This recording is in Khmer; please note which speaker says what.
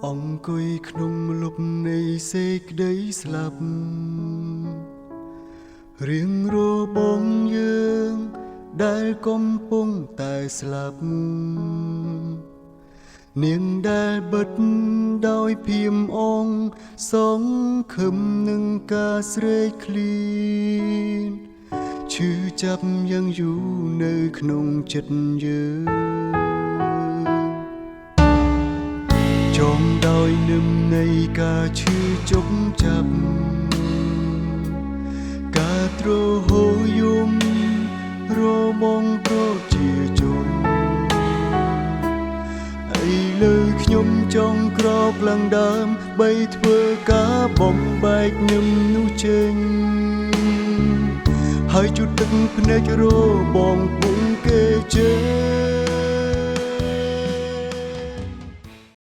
Speaker 1: អង្គុយក្នុងលុបនៃសេចក្តីស្លាប់រៀងរបងយើងដែលកំពុងតែស្លាប់នាងដែលបិទដោយភៀមអងសងខឹមនឹងការស្រេកឃ្លានឈឺចាប់យ៉ាងយូរនៅក្នុងចិត្តយើងចងដោយនឹមនៃការឈឺជប់ចាប់ការទ្រហោយំរបងប្រជាជនឥឡូវខ្ញុំចង់ក្រោកឡើងដើមបីធ្វើការបំបែកនឹមនោះចេញហើយជូតទឹកភ្នែករបងពុំគេចេញ